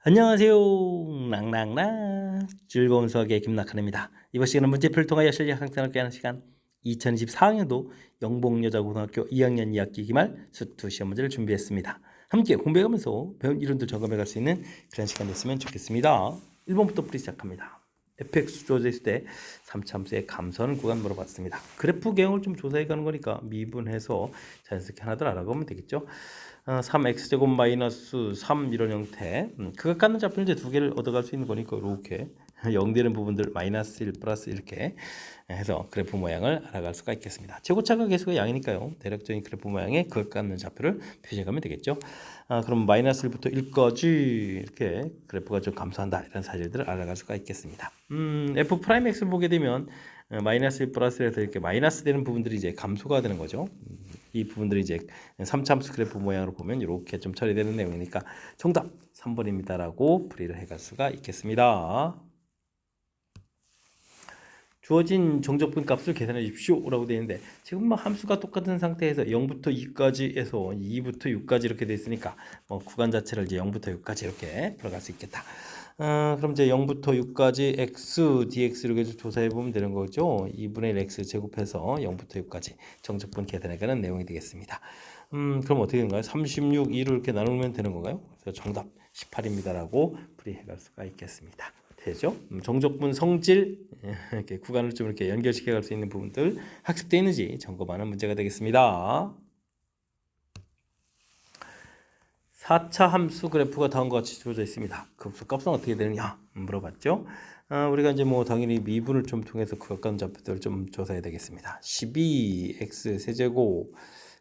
안녕하세요. 랑랑랑 즐거운 수학의 김낙한입니다. 이번 시간은 문제표를 통하여 실력 향상을 꾀하는 시간 2024학년도 영봉여자고등학교 2학년 2학기 기말 수투 시험 문제를 준비했습니다. 함께 공부해가면서 배운 이론도 점검해갈 수 있는 그런 시간 됐으면 좋겠습니다. 1번부터 풀이 시작합니다. fx 주어져 있을 때 3차함수의 감소하는 구간 물어봤습니다. 그래프 개형을 좀 조사해가는 거니까 미분해서 자연스럽게 하나들 알아가면 되겠죠. 3x제곱 마이너스 3 이런 형태 그가 갖는 좌표는 이제 두 개를 얻어갈 수 있는 거니까 이렇게 0 되는 부분들 마이너스 1 플러스 이렇게 해서 그래프 모양을 알아갈 수가 있겠습니다. 최고차가 계수가 양이니까요. 대략적인 그래프 모양의 그가 갖는 좌표를 표시해가면 되겠죠. 그럼 마이너스 1부터 1까지 이렇게 그래프가 좀 감소한다 이런 사실들을 알아갈 수가 있겠습니다. f 프라임 x를 보게 되면 마이너스 1 플러스에서 이렇게 마이너스 되는 부분들이 이제 감소가 되는 거죠. 이 부분들이 이제 3차함수 그래프 모양으로 보면 이렇게 좀 처리되는 내용이니까 정답 3번입니다라고 풀이를 해갈 수가 있겠습니다. 주어진 정적분 값을 계산해 주십시오라고 되어 있는데 지금 뭐 함수가 똑같은 상태에서 0부터 2까지 해서 2부터 6까지 이렇게 되어 있으니까 뭐 구간 자체를 이제 0부터 6까지 이렇게 풀어갈 수 있겠다. 그럼 이제 0부터 6까지 x, dx 이렇게 조사해 보면 되는 거죠. 2분의 1 x 제곱해서 0부터 6까지 정적분 계산해가는 내용이 되겠습니다. 그럼 어떻게 되는가요? 36, 2로 이렇게 나누면 되는 건가요? 그래서 정답 18입니다라고 풀이해갈 수가 있겠습니다. 되죠? 정적분 성질 이렇게 구간을 좀 이렇게 연결시켜 갈 수 있는 부분들 학습되어 있는지 점검하는 문제가 되겠습니다. 4차 함수 그래프가 다음과 같이 주어져 있습니다. 급수 값은 어떻게 되느냐 물어봤죠. 우리가 이제 뭐 당연히 미분을 좀 통해서 그 가까운 좌표들을 좀 조사해야 되겠습니다. 12x 세제곱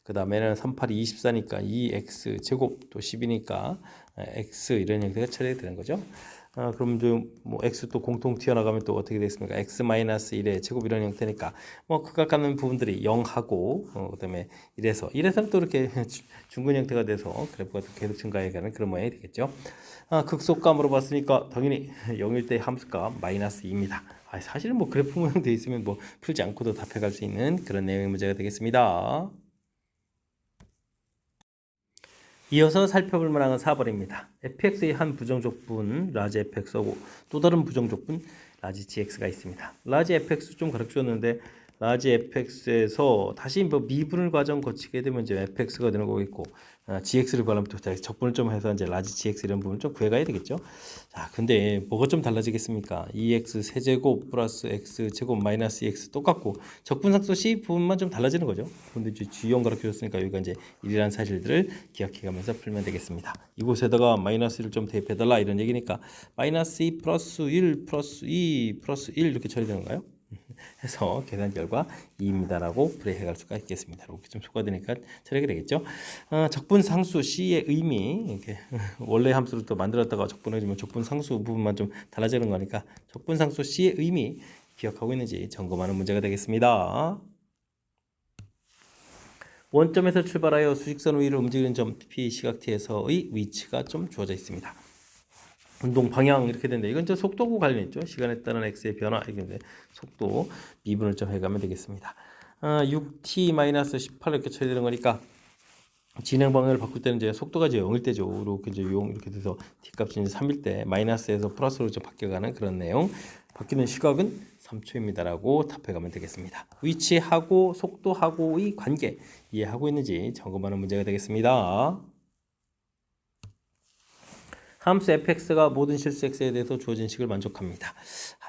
그 다음에는 38이 24니까 2x 제곱 또 10이니까 x 이런 형태가 처리되는 거죠. 그럼 뭐 x 또 공통 튀어나가면 또 어떻게 되겠습니까? x 마이너스 1의 제곱 이런 형태니까 뭐 극각하는 부분들이 0하고 그다음에 1에서는 또 이렇게 중근 형태가 돼서 그래프가 또 계속 증가해가는 그런 모양이 되겠죠. 극소가 물어봤으니까 당연히 0일 때 함수가 마이너스 2입니다. 사실은 뭐 그래프 모양 돼 있으면 뭐 풀지 않고도 답해갈 수 있는 그런 내용의 문제가 되겠습니다. 이어서 살펴볼 만한 건 4번입니다. fx의 한 부정적분 라지 fx하고 또 다른 부정적분 라지 gx가 있습니다. 라지 fx 좀 가르쳐줬는데 라지 fx에서 다시 뭐 미분을 과정 거치게 되면 이제 fx가 되는 거겠고 gx를 구하려면 또 적분을 좀 해서 이제 라지 gx 이런 부분 좀 구해가야 되겠죠. 자, 근데 뭐가 좀 달라지겠습니까? 2x 세제곱 플러스 x 제곱 마이너스 2x 똑같고 적분상수 c 부분만 좀 달라지는 거죠. 근데 이제 G0 가르쳐줬으니까 여기가 이제 1이라는 사실들을 기억해가면서 풀면 되겠습니다. 이곳에다가 마이너스를 좀 대입해달라 이런 얘기니까 마이너스 2 플러스 1 플러스 2 플러스 1 이렇게 처리되는가요? 해서 계산 결과 2입니다라고 풀이해갈 수가 있겠습니다. 이렇게 좀 초과되니까 처리가 되겠죠. 적분 상수 C의 의미 이렇게 원래 함수를 또 만들었다가 적분해주면 적분 상수 부분만 좀 달라지는 거니까 적분 상수 C의 의미 기억하고 있는지 점검하는 문제가 되겠습니다. 원점에서 출발하여 수직선 위를 움직이는 점 P 시각티에서의 위치가 좀 주어져 있습니다. 운동 방향 이렇게 되는데 이건 이제 속도고 관련 있죠. 시간에 따른 x의 변화 이게 속도 미분을 좀 해가면 되겠습니다. 6t-18 이렇게 처리되는 거니까 진행 방향을 바꿀 때는 이제 속도가 이제 0일 때죠. 이렇게 이제 0 이렇게 돼서 t 값이 이제 3일 때 마이너스에서 플러스로 좀 바뀌어가는 그런 내용. 바뀌는 시각은 3초입니다라고 답해가면 되겠습니다. 위치하고 속도하고의 관계 이해하고 있는지 점검하는 문제가 되겠습니다. 함수 fx가 모든 실수 x에 대해서 주어진 식을 만족합니다.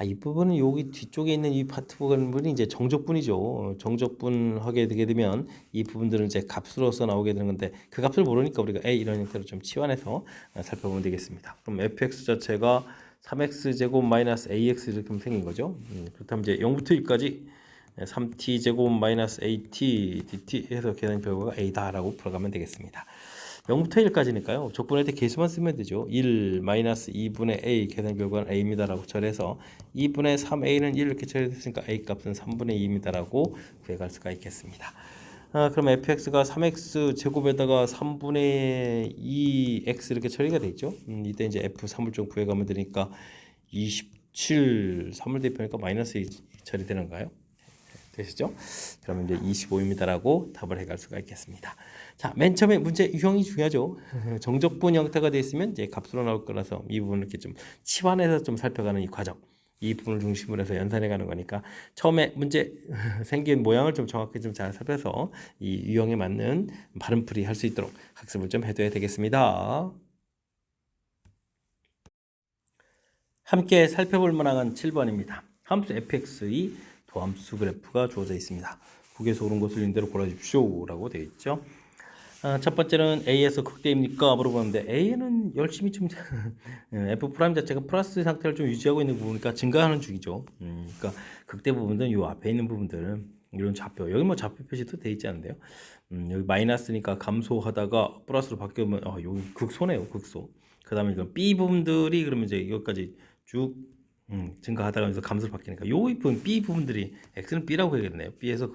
이 부분은 여기 뒤쪽에 있는 이 파트 부분이 이제 정적분이죠. 정적분 하게 되게 되면 이 부분들은 이제 값으로서 나오게 되는 건데 그 값을 모르니까 우리가 a 이런 형태로 좀 치환해서 살펴보면 되겠습니다. 그럼 fx 자체가 3x 제곱 마이너스 ax 이렇게 생긴 거죠. 그렇다면 이제 0부터 1까지 3t 제곱 마이너스 at dt 해서 계산 결과가 a다라고 풀어가면 되겠습니다. 0부터 1까지니까요. 적분할 때 개수만 쓰면 되죠. 1 마이너스 2분의 a 계산 결과는 a입니다라고 처리해서 2분의 3a는 1 이렇게 처리됐으니까 a 값은 3분의 2입니다라고 구해갈 수가 있겠습니다. 그럼 fx가 3x 제곱에다가 3분의 2x 이렇게 처리가 되죠. 이때 이제 f3을 좀 구해가면 되니까 27 3을 대입하니까 마이너스 2 처리되는가요? 되시죠? 그러면 이제 25입니다라고 답을 해갈 수가 있겠습니다. 자, 맨 처음에 문제 유형이 중요하죠. 정적분 형태가 되어 있으면 이제 값으로 나올 거라서 이 부분을 이렇게 좀 치환해서 좀 살펴가는 이 과정. 이 부분을 중심으로 해서 연산해 가는 거니까 처음에 문제 생긴 모양을 좀 정확히 좀 잘 살펴서 이 유형에 맞는 발음풀이 할 수 있도록 학습을 좀 해둬야 되겠습니다. 함께 살펴볼 만한 7번입니다. 함수 fx의 도함수 그래프가 주어져 있습니다. 북에서 오른 것을 있는 대로 골라주십시오 라고 되어 있죠. 첫 번째는 A에서 극대입니까? 물어보는데 A는 열심히 좀 F' 자체가 플러스 상태를 좀 유지하고 있는 부분이니까 증가하는 중이죠. 그러니까 극대 부분들은 이 앞에 있는 부분들은 이런 좌표, 여기 뭐 좌표 표시도 돼 있지 않은데요. 여기 마이너스니까 감소하다가 플러스로 바뀌면 여기 극소네요, 극소. 그 다음에 이건 B 부분들이 그러면 이제 여기까지 쭉 증가하다가 여기서 감소로 바뀌니까 요 부분 B 부분들이 X는 B라고 해야겠네요. B에서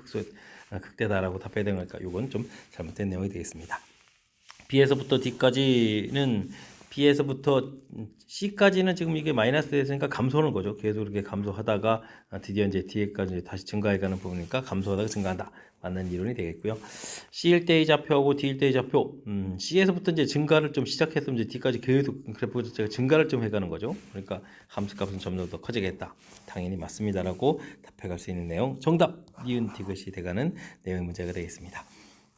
극대다라고 답해야 되는 거니까 요건 좀 잘못된 내용이 되겠습니다. B에서부터 D까지는 B에서부터 C까지는 지금 이게 마이너스 됐으니까 감소하는 거죠. 계속 이렇게 감소하다가 드디어 이제 D까지 다시 증가해가는 부분이니까 감소하다가 증가한다. 맞는 이론이 되겠고요. C일 때의 좌표하고 D일 때의 좌표, C에서부터 이제 증가를 좀 시작했으면 이제 D까지 계속 그래프 자체가 증가를 좀 해가는 거죠. 그러니까 함수값은 점점 더 커지겠다. 당연히 맞습니다라고 답해갈 수 있는 내용. 정답 니은 디귿이 돼가는 내용의 문제가 되겠습니다.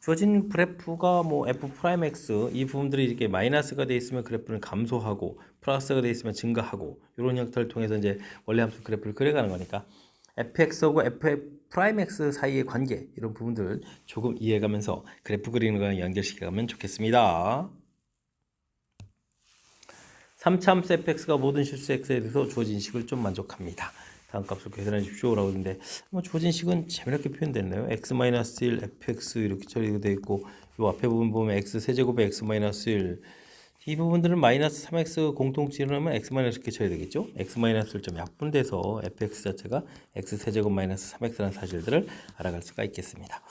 주어진 그래프가 뭐 f'(x) 이 부분들이 이렇게 마이너스가 되어 있으면 그래프는 감소하고 플러스가 되어 있으면 증가하고 이런 형태를 통해서 이제 원래 함수 그래프를 그려가는 거니까 fx하고 f'(x) 사이의 관계 이런 부분들 조금 이해가면서 그래프 그리는 거랑 연결시켜가면 좋겠습니다. 3차 함수 fx가 모든 실수 x에 대해서 주어진 식을 좀 만족합니다. 다음 값을 계산해 주십시오 라고 했는데 뭐 주어진 식은 재미있게 표현됐네요. x-1 fx 이렇게 처리되어 있고 이 앞에 부분 보면 x 세제곱에 x-1 이 부분들은 마이너스 3x 공통치를 하면 x- 이렇게 처리되겠죠. x-를 좀 약분돼서 fx 자체가 x 세제곱 마이너스 3x라는 사실들을 알아갈 수가 있겠습니다.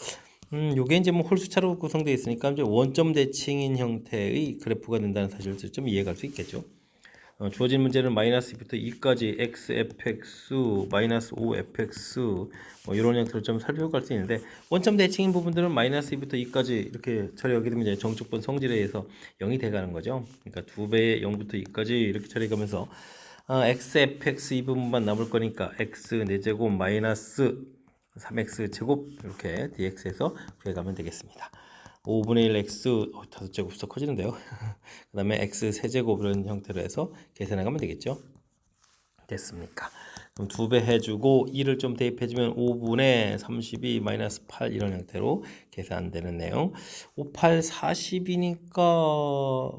요게 이제 뭐 홀수차로 구성되어 있으니까 이제 원점 대칭인 형태의 그래프가 된다는 사실을 좀 이해할 수 있겠죠. 주어진 문제는 마이너스 2부터 2까지 x fx 마이너스 5 fx 뭐 이런 형태로 좀 살펴볼 수 있는데 원점 대칭인 부분들은 마이너스 2부터 2까지 이렇게 처리하게 되면 이제 정적분 성질에 의해서 0이 돼가는 거죠. 그러니까 2배의 0부터 2까지 이렇게 처리하면서 x fx 이 부분만 남을 거니까 x 4제곱 마이너스 3x 제곱 이렇게 dx에서 구해가면 되겠습니다. 5분의 1 x 5제곱 더 커지는데요. 그 다음에 x 세제곱 이런 형태로 해서 계산해가면 되겠죠. 됐습니까? 그럼 2배 해주고 2를 좀 대입해주면 5분의 32 마이너스 8 이런 형태로 계산되는 내용. 5, 8, 40이니까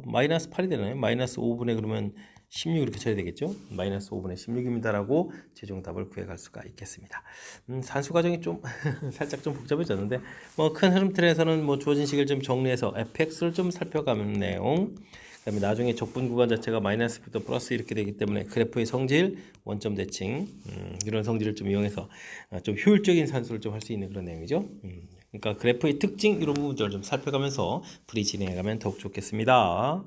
마이너스 8이 되나요? 마이너스 5분의 그러면 16 이렇게 쳐야 되겠죠? 마이너스 5분의 16입니다라고 최종 답을 구해갈 수가 있겠습니다. 산수 과정이 좀 살짝 좀 복잡해졌는데 뭐 큰 흐름 틀에서는 뭐 주어진 식을 좀 정리해서 fx를 좀 살펴가는 내용. 그다음에 나중에 적분 구간 자체가 마이너스부터 플러스 이렇게 되기 때문에 그래프의 성질, 원점 대칭 이런 성질을 좀 이용해서 좀 효율적인 산수를 좀 할 수 있는 그런 내용이죠. 그러니까 그래프의 특징 이런 부분들을 좀 살펴가면서 풀이 진행해가면 더욱 좋겠습니다.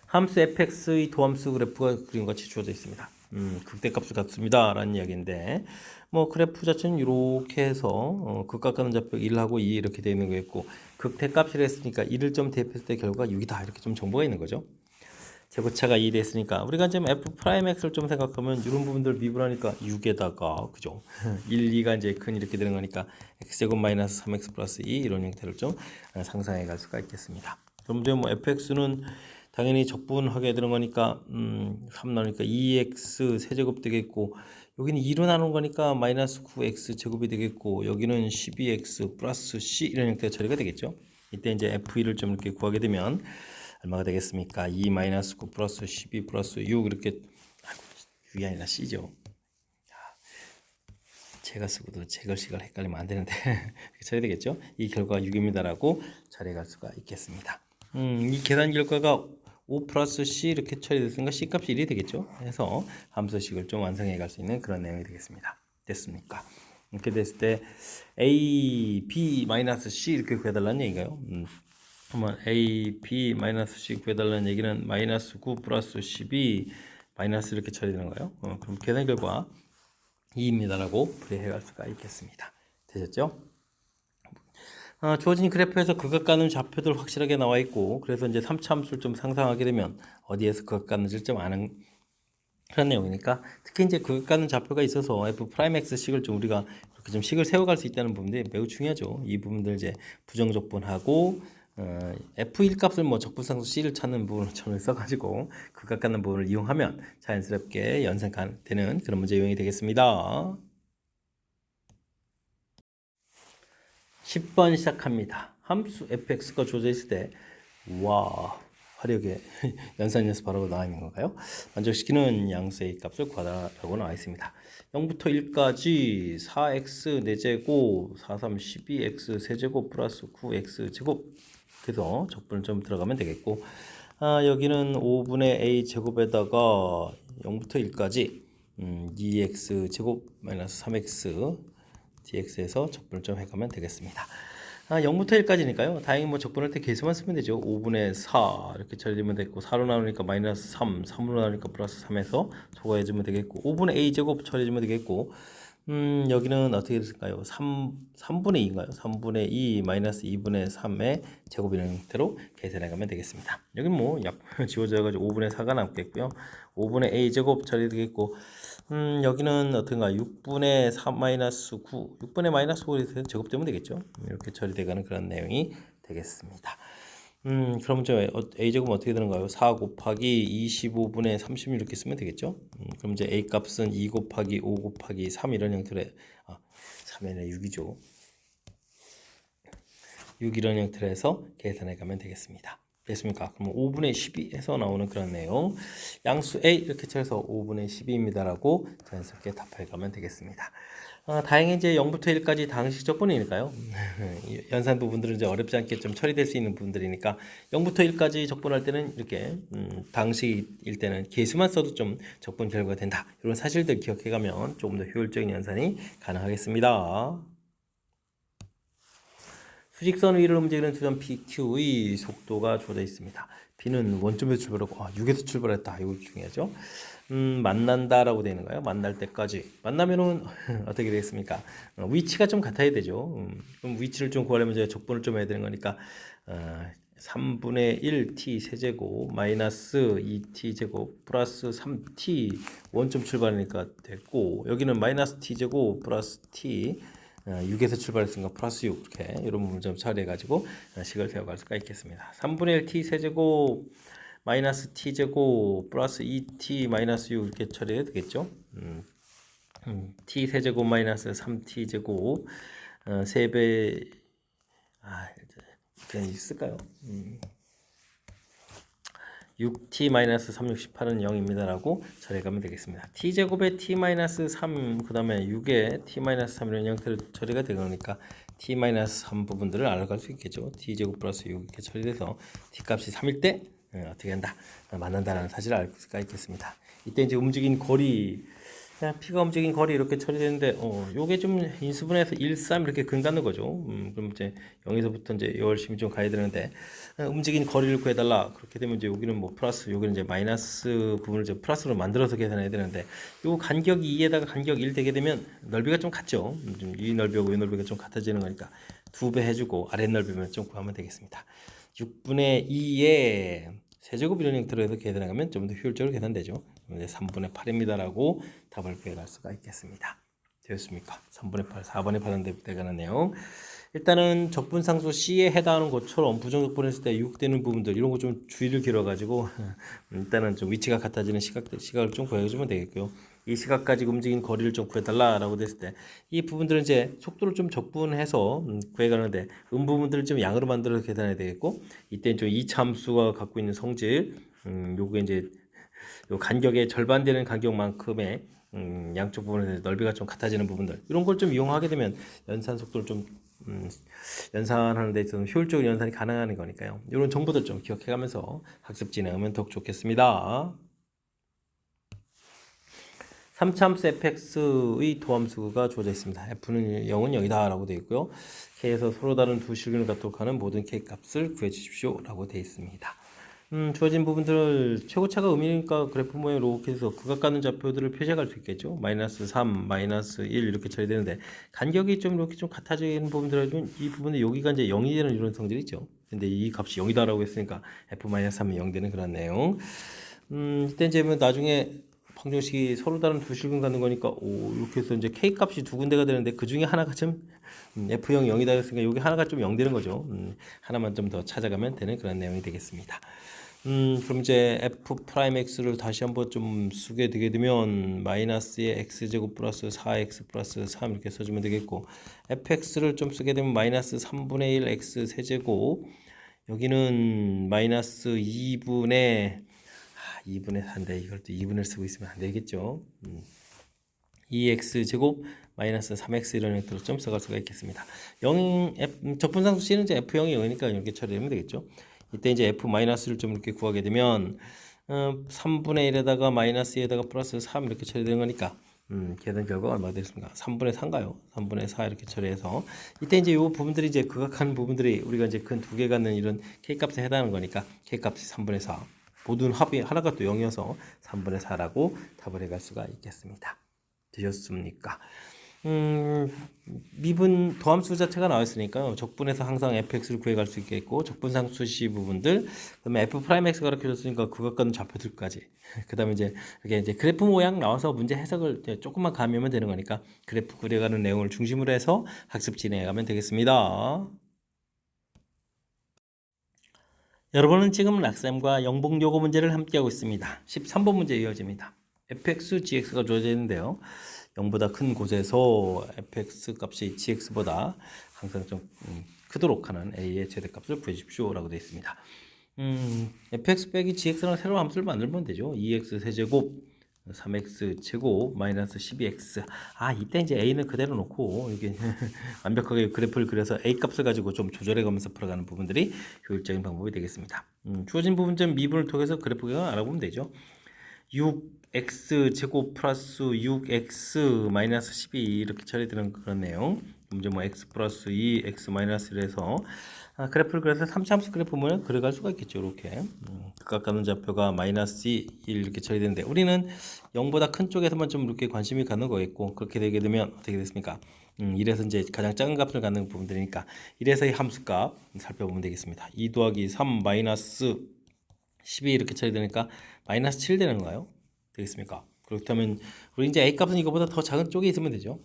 함수 fx의 도함수 그래프가 그림과 같이 주어져 있습니다. 극대값을 갖습니다 라는 이야기인데 뭐 그래프 자체는 이렇게 해서 극각하는 좌표 1하고 2 이렇게 되어 있는 거였고 극대값이라 했으니까 1을 좀 대입했을 때 결과가 6이다 이렇게 좀 정보가 있는 거죠. 제곱차가 2 됐으니까 우리가 지금 f'(x를 좀 생각하면 이런 부분들 미분하니까 6에다가 그죠? 1, 2가 이제 큰 이렇게 되는 거니까 x제곱 마이너스 3x 플러스 2 이런 형태를 좀 상상해 갈 수가 있겠습니다. 그럼 이제 뭐 fx는 당연히 적분하게 되는 거니까 3 나오니까 2x 세제곱 되겠고 여기는 2로 나눈 거니까 마이너스 9x 제곱이 되겠고 여기는 12x 플러스 c 이런 형태의 처리가 되겠죠. 이때 이제 f1을 좀 이렇게 구하게 되면 얼마가 되겠습니까? 2 마이너스 9 플러스 12 플러스 6 이렇게 6이 아니라 c죠. 제가 쓰고도 제 글씨가 헷갈리면 안 되는데 이렇게 처리 되겠죠. 이 결과가 6입니다라고 처리할 수가 있겠습니다. 이 계산 결과가 5 플러스 c 이렇게 처리됐으니까 c 값이 1이 되겠죠. 그래서 함수식을 좀 완성해 갈 수 있는 그런 내용이 되겠습니다. 됐습니까? 이렇게 됐을 때 a, b, 마이너스 c 이렇게 구해달라는 얘기인가요? 그러면 a, b, 마이너스 c 구해달라는 얘기는 마이너스 9 플러스 12 마이너스 이렇게 처리되는 거예요. 그럼 계산 결과 2입니다라고 풀이해갈 수가 있겠습니다. 되셨죠? 주어진 그래프에서 극악가는 좌표들 확실하게 나와 있고, 그래서 이제 3차 함수를 좀 상상하게 되면 어디에서 극악가는지를 좀 아는 그런 내용이니까, 특히 이제 극악가는 좌표가 있어서 f 프라임 x 식을 좀 우리가 이렇게 좀 식을 세워갈 수 있다는 부분들이 매우 중요하죠. 이 부분들 이제 부정적분하고 f1 값을 뭐 적분상수 c를 찾는 부분을 저는 써가지고 극악가는 부분을 이용하면 자연스럽게 연산되는 그런 문제 유형이 되겠습니다. 10번 시작합니다. 함수 fx가 주어져 있을 때, 와, 화려하게 연산 연습하라고 나와 있는 건가요? 만족시키는 양수의 값을 구하라고 나와 있습니다. 0부터 1까지 4x 4제곱, 4, 3, 12x 세제곱 플러스 9x 제곱. 그래서 적분을 좀 들어가면 되겠고, 여기는 5분의 a 제곱에다가 0부터 1까지 2x 제곱 마이너스 3x dx에서 적분을 좀 해가면 되겠습니다. 0부터 1까지니까요. 다행히 뭐 적분할 때 계수만 쓰면 되죠. 5분의 4 이렇게 처리되면 되겠고, 4로 나누니까 마이너스 3, 3으로 나누니까 플러스 3에서 소거해주면 되겠고, 5분의 a 제곱 처리해주면 되겠고, 여기는 어떻게 됐을까요? 3분의 2인가요? 3분의 2 마이너스 2분의 3의 제곱이라는 형태로 계산해가면 되겠습니다. 여기는 뭐 약 지워져가지고 5분의 4가 남겠고요. 5분의 a 제곱 처리되겠고, 여기는 어떤가 6분의 3 마이너스 9, 6분의 마이너스 9에서 제곱되면 되겠죠. 이렇게 처리돼가는 그런 내용이 되겠습니다. 그럼 이제 a제곱은 어떻게 되는가요? 4 곱하기 25분의 36 이렇게 쓰면 되겠죠. 그럼 이제 a 값은 2 곱하기 5 곱하기 3 이런 형태로 3이 아니라 6이죠. 6 이런 형태로 해서 계산해 가면 되겠습니다. 됐습니까? 그럼 5분의 12에서 나오는 그런 내용, 양수 a 이렇게 쳐서 5분의 12입니다라고 자연스럽게 답해 가면 되겠습니다. 다행히 이제 0부터 1까지 당식 적분이니까요. 연산 부분들은 이제 어렵지 않게 좀 처리될 수 있는 부분들이니까 0부터 1까지 적분할 때는 이렇게 당식일 때는 계수만 써도 좀 적분 결과가 된다. 이런 사실들 기억해 가면 조금 더 효율적인 연산이 가능하겠습니다. 수직선 위를 움직이는 두점 PQ의 속도가 주어져 있습니다. B는 원점에서 출발하고 6에서 출발했다. 이거 중요하죠. 만난다라고 되는 거예요. 만날 때까지. 만나면은 어떻게 되겠습니까? 위치가 좀 같아야 되죠. 그럼 위치를 좀 구하려면 이제 적분을 좀 해야 되는 거니까 3분의 1t 세제곱 마이너스 2t 제곱 플러스 3t 원점 출발하니까 됐고, 여기는 마이너스 t 제곱 플러스 t 6에서 출발했으니까 플러스 6 이렇게 이런 부분을 좀 처리해가지고 식을 세워갈 수가 있겠습니다. 3분의 1 t 세제곱 마이너스 t 제곱 플러스 2t 마이너스 6 이렇게 처리해야 되겠죠. t 세제곱 마이너스 3t 제곱 3배 그냥 있을까요? 6t-3 68은 0입니다라고 처리가면 되겠습니다. t제곱에 t-3 그 다음에 6에 t-3 이런 형태로 처리가 되니까 t-3 부분들을 알아갈 수 있겠죠. t제곱 플러스 6 이렇게 처리돼서 t값이 3일 때 어떻게 한다? 만난다라는 사실을 알 수가 있겠습니다. 이때 이제 움직인 거리, P가 움직인 거리 이렇게 처리되는데 요게 좀 인수분해서 1, 3 이렇게 근갖는 거죠. 그럼 이제 0에서부터 이제 열심히 좀 가야 되는데 움직인 거리를 구해달라. 그렇게 되면 이제 여기는 뭐 플러스, 여기는 이제 마이너스 부분을 이제 플러스로 만들어서 계산해야 되는데, 요 간격이 2에다가 간격 1 되게 되면 넓이가 좀 같죠. 이 넓이하고 이 넓이가 좀 같아지는 거니까 2배 해주고 아랫 넓이만 좀 구하면 되겠습니다. 6분의 2에 세제곱 이런 형태로 해서 계산하면 좀 더 효율적으로 계산되죠. 이제 3분의 8입니다라고 답을 구해갈 수가 있겠습니다. 되었습니까? 3분의 8, 4번에 반응되가는 내용. 일단은 적분상수 C에 해당하는 것처럼 부정적분했을 때 6 되는 부분들 이런 거 좀 주의를 길어가지고 일단은 좀 위치가 같아지는 시각을 좀 구해주면 되겠고요. 이 시각 가지고 움직인 거리를 좀 구해달라라고 됐을 때 이 부분들은 이제 속도를 좀 적분해서 구해가는데 부분들을 좀 양으로 만들어서 계산해야 되겠고, 이때는 좀 이차 함수가 갖고 있는 성질, 요게 이제 요 간격의 절반 되는 간격만큼의 양쪽 부분에서 넓이가 좀 같아지는 부분들, 이런 걸 좀 이용하게 되면 연산 속도를 좀 연산하는 데 있어서 효율적인 연산이 가능한 거니까요. 이런 정보들 좀 기억해가면서 학습 진행하면 더욱 좋겠습니다. 3차 함수 fx의 도함수가 주어져 있습니다. f는 0은 0이다 라고 되어 있고요. k에서 서로 다른 두 실근을 갖도록 하는 모든 k 값을 구해 주십시오 라고 되어 있습니다. 주어진 부분들을 최고차가 의미니까 그래프 모양 이렇게 해서 극악 가는 좌표들을 표시할 수 있겠죠. 마이너스 3, 마이너스 1 이렇게 처리되는데 간격이 좀 이렇게 좀 같아지는 부분들은 이 부분은 여기가 이제 0이 되는 이런 성질이 있죠. 근데 이 값이 0이다라고 했으니까 f-3은 0 되는 그런 내용. 이때 이제 뭐 나중에 방정식이 서로 다른 두 실근 갖는 거니까 이렇게 해서 이제 k 값이 두 군데가 되는데 그 중에 하나가 좀 f0 0이다 했으니까 여기 하나가 좀 0 되는 거죠. 하나만 좀 더 찾아가면 되는 그런 내용이 되겠습니다. 그럼 이제 f 프라임 x를 다시 한번 좀 쓰게 되게 되면 마이너스의 x제곱 플러스 4x 플러스 3 이렇게 써주면 되겠고 fx를 좀 쓰게 되면 마이너스 3분의 1 x 세제곱 여기는 마이너스 2분의 4인데 이걸 또 2분을 쓰고 있으면 안 되겠죠. 2x제곱 마이너스 3x 이런 형태로 좀 써갈 수가 있겠습니다. 0 적분상수 C는 이제 f0이 0이니까 이렇게 처리하면 되겠죠. 이때 이제 f-를 좀 이렇게 구하게 되면 3분의 1에다가 마이너스 2에다가 플러스 3 이렇게 처리되는 거니까 계산 결과가 얼마가 되겠습니까? 3분의 4인가요? 3분의 4 이렇게 처리해서 이때 이제 이 부분들이 이제 극악한 부분들이 우리가 이제 큰 두 개 갖는 이런 K값에 해당하는 거니까 K값이 3분의 4 모든 합이 하나가 또 0이어서 3분의 4라고 답을 해갈 수가 있겠습니다. 되셨습니까? 미분 도함수 자체가 나와 있으니까 적분에서 항상 fx를 구해갈 수 있겠고 적분상수 C 부분들 그다음에 f 프라임 x가 가르쳐줬으니까 그것과는 좌표들까지 그다음에 이제 이렇게 이제 그래프 모양 나와서 문제 해석을 조금만 가미하면 되는 거니까 그래프 그려가는 내용을 중심으로 해서 학습 진행해가면 되겠습니다. 여러분은 지금 락쌤과 영봉 요거 문제를 함께하고 있습니다. 13번 문제 이어집니다. fx, gx가 주어져 있는데요. 0보다 큰 곳에서 fx 값이 gx보다 항상 좀 크도록 하는 a의 최대값을 구해주십시오 라고 되어 있습니다. fx 빼기 gx라는 새로운 함수를 만들면 되죠. 2x 세제곱 3x 제곱 마이너스 12x 이때 이제 a는 그대로 놓고 이게 완벽하게 그래프를 그려서 a 값을 가지고 좀 조절해 가면서 풀어가는 부분들이 효율적인 방법이 되겠습니다. 주어진 부분 좀 미분을 통해서 그래프를 알아보면 되죠. 6x 제곱 플러스 6x 마이너스 12 이렇게 처리되는 그런 내용. 이제 뭐 x 플러스 2 x 마이너스 1에서 그래프를 그래서 3차함수 그래프 모양 그려갈 수가 있겠죠. 이렇게 극각 가는 좌표가 마이너스 1 이렇게 처리되는데 우리는 0보다 큰 쪽에서만 좀 이렇게 관심이 가는 거겠고 그렇게 되게 되면 어떻게 됐습니까? 이래서 이제 가장 작은 값을 갖는 부분들이니까 이래서의 함수값 살펴보면 되겠습니다. 2 더하기 3 마이너스 12 이렇게 처리되니까 마이너스 7 되는 거예요. 되겠습니까? 그렇다면 우리 이제 a 값은 이거보다 더 작은 쪽에 있으면 되죠.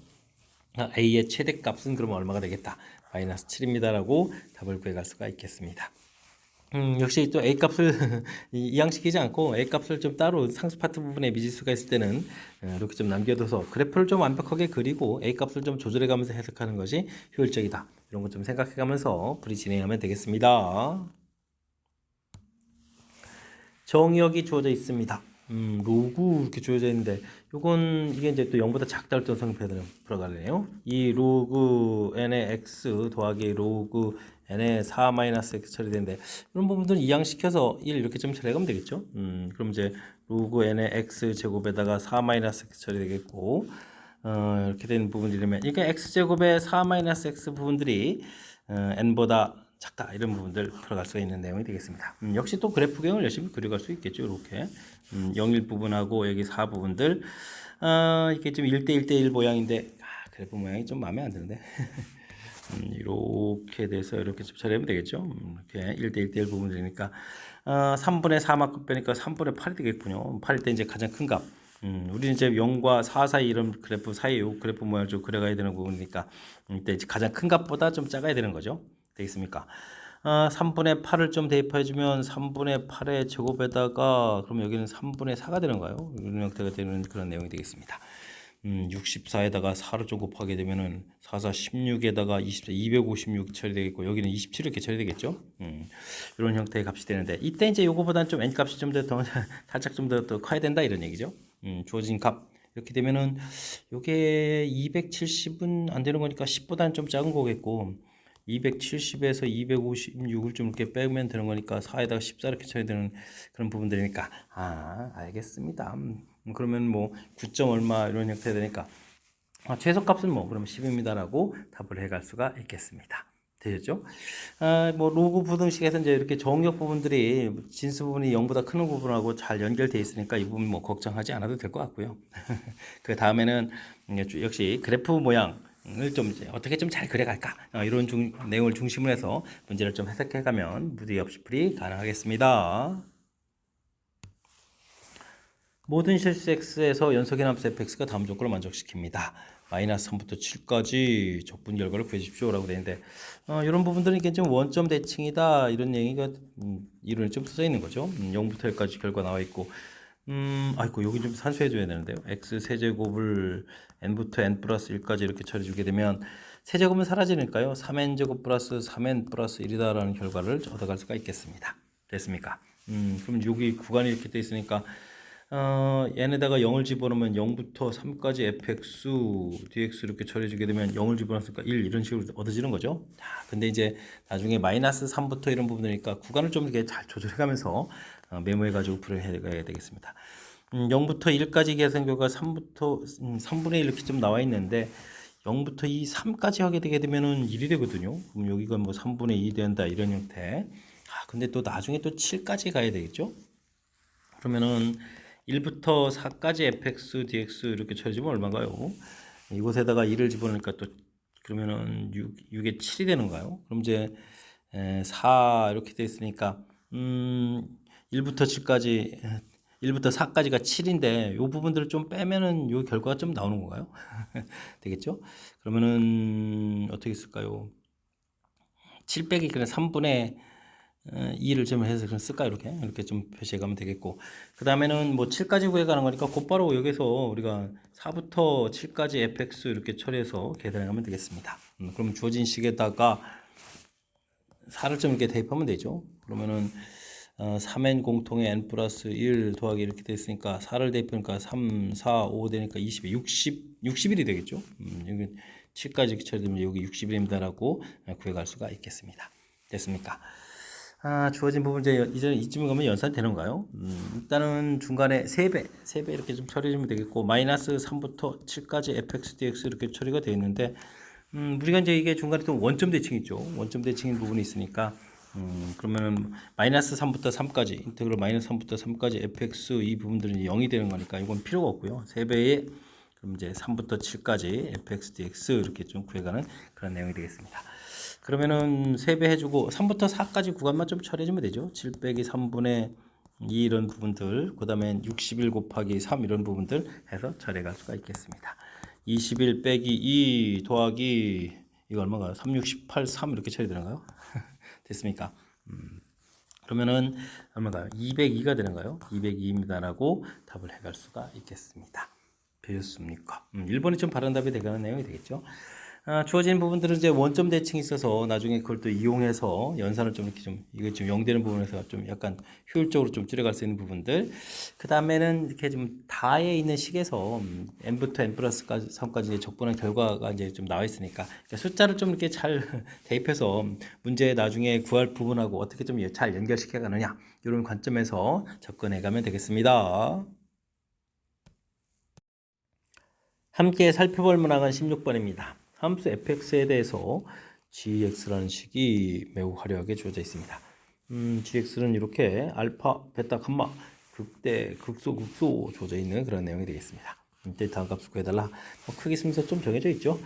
a의 최대값은 그러면 얼마가 되겠다? 마이너스 7입니다라고 답을 구해갈 수가 있겠습니다. 역시 또 a 값을 이양시키지 않고 a 값을 좀 따로 상수 파트 부분에 미지수가 있을 때는 이렇게 좀 남겨둬서 그래프를 좀 완벽하게 그리고 a 값을 좀 조절해가면서 해석하는 것이 효율적이다. 이런 것 좀 생각해가면서 풀이 진행하면 되겠습니다. 정의역이 주어져 있습니다. 로그 이렇게 주어져 있는데 요건 이게 이제 또 0보다 작다 할 때 성분표를 풀어갈래요. 이 로그 n의 x 더하기 로그 n의 4-x 처리되는데 이런 부분들은 이항시켜서 1 이렇게 좀 처리하면 되겠죠. 그럼 이제 로그 n의 x 제곱에다가 4-x 처리되겠고 이렇게 되는 부분들이면 그러니까 x제곱의 4-x 부분들이 n보다 작다 이런 부분들 풀어갈 수가 있는 내용이 되겠습니다. 역시 또 그래프경을 열심히 그려갈 수 있겠죠. 이렇게 0일 부분하고 여기 4 부분들 이게 좀 1대1대1 모양인데 그래프 모양이 좀 마음에 안 드는데 이렇게 돼서 이렇게 좀 처리하면 되겠죠. 이렇게 1대1대1 부분들이니까 3분의 4만큼 빼니까 3분의 8이 되겠군요. 8일 때 이제 가장 큰 값. 우리는 이제 0과 4 사이 이런 그래프 사이 요 그래프 모양을 좀 그려가야 되는 부분이니까 이때 이제 가장 큰 값보다 좀 작아야 되는 거죠. 되겠습니까? 3분의 8을 좀 대입해주면 3분의 8의 제곱에다가 그럼 여기는 3분의 4가 되는가요? 이런 형태가 되는 그런 내용이 되겠습니다. 64에다가 4를 좀 곱하게 되면은 4, 4, 16에다가 24, 256 처리되겠고 여기는 27 이렇게 처리되겠죠. 이런 형태의 값이 되는데 이때 이제 요거보다는 좀 n 값이 좀 더 살짝 좀 더 커야 된다 이런 얘기죠. 주어진 값 이렇게 되면은 요게 270은 안 되는 거니까 10보다는 좀 작은 거겠고 270에서 256을 좀 이렇게 빼면 되는 거니까 4에다가 14 이렇게 쳐야 되는 그런 부분들이니까 알겠습니다. 그러면 뭐 9점 얼마 이런 형태가 되니까 최소값은 뭐 그럼 10입니다라고 답을 해갈 수가 있겠습니다. 되셨죠? 뭐 로그 부등식에서 이제 이렇게 정역 부분들이 진수 부분이 0보다 큰 부분하고 잘 연결되어 있으니까 이 부분 뭐 걱정하지 않아도 될 것 같고요. 그 다음에는 역시 그래프 모양을 좀 이제 어떻게 좀 잘 그려갈까 이런 내용을 중심으로 해서 문제를 좀 해석해가면 무리 없이 풀이 가능하겠습니다. 모든 실수 x에서 연속의 함수 fx가 다음 조건을 만족시킵니다. 마이너스 3부터 7까지 적분 결과를 구해주십시오 라고 되어 있는데 이런 부분들은 이게 좀 원점 대칭이다 이런 얘기가 이론에 좀 써져 있는 거죠. 0부터 1까지 결과 나와 있고 아이고 여기 좀 산수해 줘야 되는데요. x 세제곱을 n부터 n 플러스 1까지 이렇게 처리 주게 되면 세제곱은 사라지니까요. 3n제곱 플러스 3n 플러스 1이다라는 결과를 얻어갈 수가 있겠습니다. 됐습니까? 그럼 여기 구간이 이렇게 돼 있으니까 얘네다가 0을 집어넣으면 0부터 3까지 fx, dx 이렇게 처리해주게 되면 0을 집어넣으니까 1 이런 식으로 얻어지는 거죠. 자, 근데 이제 나중에 마이너스 3부터 이런 부분이니까 구간을 좀 이렇게 잘 조절해가면서 메모해가지고 풀어야 되겠습니다. 0부터 1까지 계산 결과 3분의 1 이렇게 좀 나와 있는데 0부터 2, 3까지 하게 되게 되면은 1이 되거든요. 그럼 여기가 뭐 3분의 2 된다 이런 형태. 근데 또 나중에 또 7까지 가야 되겠죠. 그러면은 1부터 4까지 fx, dx 이렇게 쳐주면 얼마인가요? 이곳에다가 2를 집어넣으니까 또 그러면은 6에 7이 되는가요? 그럼 이제 4 이렇게 돼 있으니까 1부터 7까지 1부터 4까지가 7인데 이 부분들을 좀 빼면은 이 결과가 좀 나오는 건가요? 되겠죠? 그러면은 어떻게 쓸까요? 7 빼기 그냥 3분의 2를 좀 해서 그럼 쓸까 이렇게 좀 표시해 가면 되겠고 그 다음에는 뭐 7까지 구해가는 거니까 곧바로 여기서 우리가 4부터 7까지 fx 이렇게 처리해서 계산해 가면 되겠습니다. 그럼 주어진 식에다가 4를 좀 이렇게 대입하면 되죠. 그러면은 3n 공통의 n 플러스 1 더하기 이렇게 됐으니까 4를 대입하니까 3, 4, 5 되니까 20, 60일이 되겠죠. 7까지 이렇게 처리되면 여기 60일입니다라고 구해갈 수가 있겠습니다. 됐습니까? 주어진 부분 이제 이쯤 가면 연산되는가요? 일단은 중간에 3배 이렇게 좀 처리해주면 되겠고 마이너스 3부터 7까지 fx, dx 이렇게 처리가 되어 있는데 우리가 이제 이게 중간에 또 원점 대칭 있죠. 원점 대칭인 부분이 있으니까 그러면은 마이너스 3부터 3까지 인테그럴 마이너스 3부터 3까지 fx 이 부분들은 0이 되는 거니까 이건 필요가 없고요. 3배에 그럼 이제 3부터 7까지 fx, dx 이렇게 좀 구해가는 그런 내용이 되겠습니다. 그러면은 3배 해주고 3부터 4까지 구간만 좀 처리해주면 되죠. 7 빼기 3분의 2 이런 부분들 그 다음에 61 곱하기 3 이런 부분들 해서 처리할 수가 있겠습니다. 21 빼기 2 더하기 이거 얼마인가요? 3, 6, 18, 3 이렇게 처리되는가요? 됐습니까? 그러면은 얼마인가요? 202가 되는가요? 202입니다라고 답을 해갈 수가 있겠습니다. 되셨습니까? 1번이 좀 바른 답이 되가는 내용이 되겠죠. 주어진 부분들은 이제 원점 대칭이 있어서 나중에 그걸 또 이용해서 연산을 좀 이렇게 좀 이게 좀 0 되는 부분에서 좀 약간 효율적으로 좀 줄여갈 수 있는 부분들. 그 다음에는 이렇게 좀 다에 있는 식에서 n부터 n 플러스 3까지 적분한 결과가 이제 좀 나와 있으니까 그러니까 숫자를 좀 이렇게 잘 대입해서 문제 나중에 구할 부분하고 어떻게 좀 잘 연결시켜 가느냐 이런 관점에서 접근해 가면 되겠습니다. 함께 살펴볼 문항은 16번입니다. 함수 fx에 대해서 gx라는 식이 매우 화려하게 주어져 있습니다. gx는 이렇게 알파, 베타, 감마, 극대, 극소 주어져 있는 그런 내용이 되겠습니다. 이때 다음 값을 구해달라. 크기 순서 좀 정해져 있죠.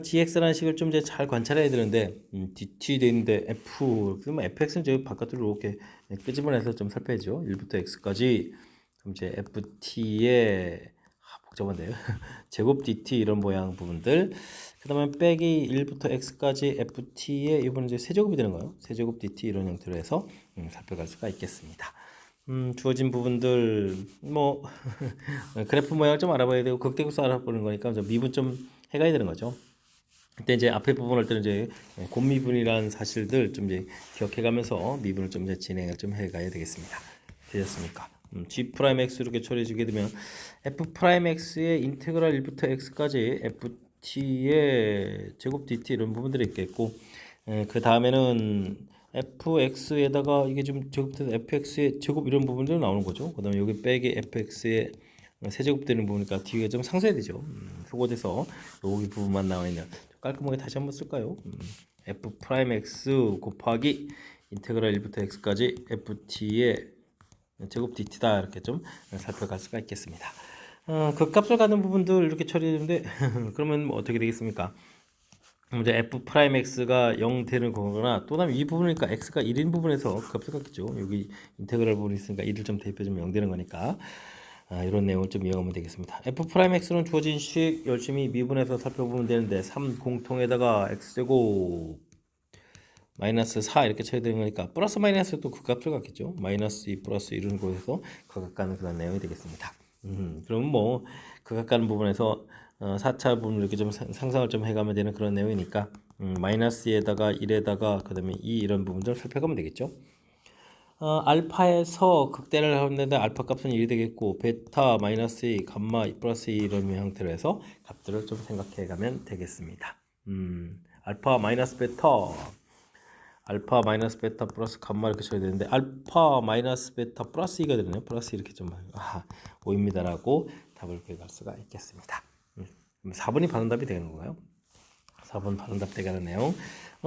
gx라는 식을 좀 이제 잘 관찰해야 되는데 dt 돼 있는데 f 그러면 fx는 저기 바깥으로 이렇게 끄집어내서 좀 살펴야죠. 1부터 x까지 그럼 이제 ft의 복잡한데요. 제곱 dt 이런 모양 부분들. 그 다음에 빼기 1부터 x까지 ft의 이번에 이제 세제곱이 되는 거예요. 세제곱 dt 이런 형태로 해서 살펴갈 수가 있겠습니다. 주어진 부분들 뭐 그래프 모양을 좀 알아봐야 되고 극대극소 알아보는 거니까 좀 미분 좀 해가야 되는 거죠. 그때 이제 앞에 부분 할 때는 이제 곱미분이라는 사실들 좀 이제 기억해가면서 미분을 좀 이제 진행을 좀 해가야 되겠습니다. 되셨습니까? g 프라임 x 이렇게 처리해주게 되면 f 프라임 x의 인테그랄 1부터 x까지 ft의 제곱 dt 이런 부분들이 있겠고 그 다음에는 fx에다가 이게 좀 제곱돼서 fx의 제곱 이런 부분들이 나오는 거죠. 그 다음에 여기 빼기 fx의 세제곱되는 부분이니까 뒤가 좀 상쇄되죠. 소거돼서 여기 부분만 나와 있는 깔끔하게 다시 한번 쓸까요? f 프라임 x 곱하기 인테그랄 1부터 x까지 ft의 제곱 dt다 이렇게 좀 살펴갈 수가 있겠습니다. 극값을 갖는 부분들 이렇게 처리되는데 그러면 뭐 어떻게 되겠습니까? 이제 f 프라임 x가 0 되는 거거나 또 다음에 이 부분이니까 x가 1인 부분에서 값을 갖겠죠. 여기 인테그랄 부분이 있으니까 1을 좀 대입해주면 0 되는 거니까 이런 내용을 좀 이해하면 되겠습니다. f 프라임 x는 주어진 식 열심히 미분해서 살펴보면 되는데 3 공통에다가 x제곱 마이너스 4 이렇게 쳐야 되는 거니까 플러스 마이너스 또 그 값을 갖겠죠. 마이너스 2 플러스 1은 곳에서 극각가는 그런 내용이 되겠습니다. 그러면 뭐 극각가는 부분에서 4차 부분을 이렇게 좀 상상을 좀 해가면 되는 그런 내용이니까 마이너스에다가 1에다가 그 다음에 2 이런 부분들을 살펴가면 되겠죠. 알파에서 극대를 하는데 알파 값은 1이 되겠고 베타 마이너스 2 감마 2 플러스 2 이런 형태로 해서 값들을 좀 생각해 가면 되겠습니다. 알파 마이너스 베타 플러스 감마 이렇게 쳐야 되는데 알파 마이너스 베타 플러스 2가 되네요. 플러스 이렇게 좀 5입니다라고 답을 구해갈 수가 있겠습니다. 그럼 4번이 바른답이 되는 건가요? 4번 바른답 되가는 내용.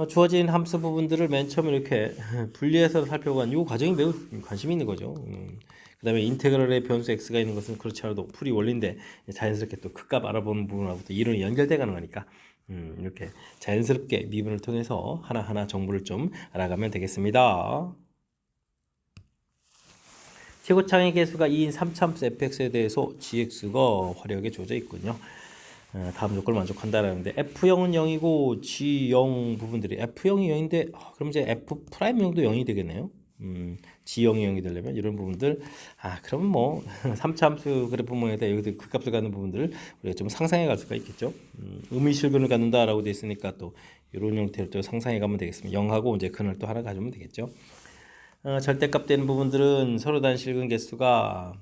주어진 함수 부분들을 맨 처음에 이렇게 분리해서 살펴보는 이 과정이 매우 관심이 있는 거죠. 그 다음에 인테그랄의 변수 x가 있는 것은 그렇지 않아도 풀이 원리인데 자연스럽게 또 극값 알아보는 부분하고 또 이론이 연결돼 가는 거니까 이렇게 자연스럽게 미분을 통해서 하나하나 정보를 좀 알아가면 되겠습니다. 최고창의 개수가 2인 3차함수 fx에 대해서 gx가 화려하게 주어져 있군요. 다음 조건을 만족한다라는데 F0은 0이고 G0 부분들이 F0이 0인데 그럼 이제 F 프라임 0도 0이 되겠네요. G0이 0이 되려면 이런 부분들 그럼 뭐 3차 함수 그래프 모양에다 여기서 극값을 갖는 부분들을 우리가 좀 상상해 갈 수가 있겠죠. 의미실근을 갖는다라고 되어 있으니까 또 이런 형태를 또 상상해 가면 되겠습니다. 0하고 이제 근을 또 하나 가지면 되겠죠. 절대값 되는 부분들은 서로 단 실근 개수가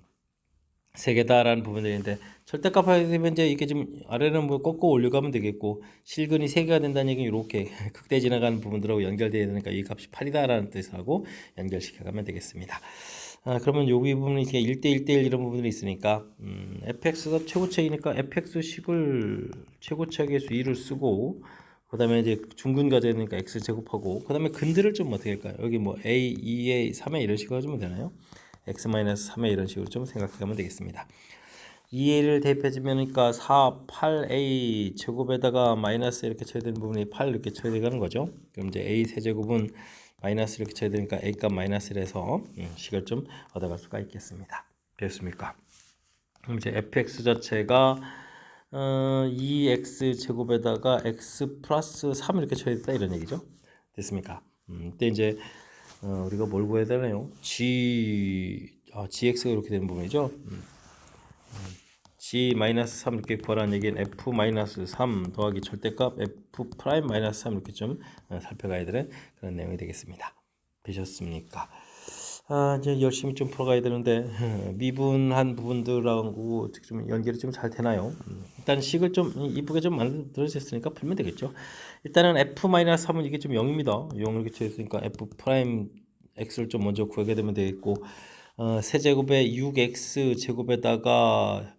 3개다라는 부분들인데 절대값 하게 되면 이제 이게 좀 아래는 뭐 꺾고 올려가면 되겠고 실근이 3개가 된다는 얘기는 이렇게 극대 지나가는 부분들하고 연결되어야 되니까 이 값이 8이다라는 뜻하고 연결시켜가면 되겠습니다. 그러면 여기 부분이 이렇게 1대1 대1 이런 부분들이 있으니까 fx가 최고책이니까 fx식을 최고책의 수 2를 쓰고 그 다음에 이제 중근 가져야 되니까 x 제곱하고 그 다음에 근들을 좀 어떻게 할까요? 여기 뭐 a, 2a, 3a 이런 식으로 해주면 되나요? x-3에 이런 식으로 좀 생각하면 되겠습니다. 2a를 대입해주면니까 4, 8a 제곱에다가 마이너스 이렇게 쳐야 되는 부분이 8 이렇게 쳐야 되는 거죠. 그럼 이제 a 세제곱은 마이너스 이렇게 쳐야 되니까 a 값 마이너스를 해서 식을 좀 얻어갈 수가 있겠습니다. 됐습니까? 그럼 이제 fx 자체가 2x 제곱에다가 x 플러스 3 이렇게 쳐야 된다 이런 얘기죠. 됐습니까? 그때 이제 우리가 뭘 구해야 되나요? gx가 이렇게 되는 부분이죠. g-3 이렇게 구하라는 얘기는 f-3 더하기 절대값 f'-3 이렇게 좀 살펴가야 되는 그런 내용이 되겠습니다. 되셨습니까? 이제 열심히 좀 풀어가야 되는데 미분한 부분들하고 좀 연결이 좀 잘 되나요? 일단 식을 좀 이쁘게 좀 만들어졌으니까 풀면 되겠죠. 일단은 f-3은 이게 좀 0입니다. 0을 이렇게 쳐있으니까 f 프라임 x를 좀 먼저 구하게 되면 되겠고 세제곱에 6x 제곱에다가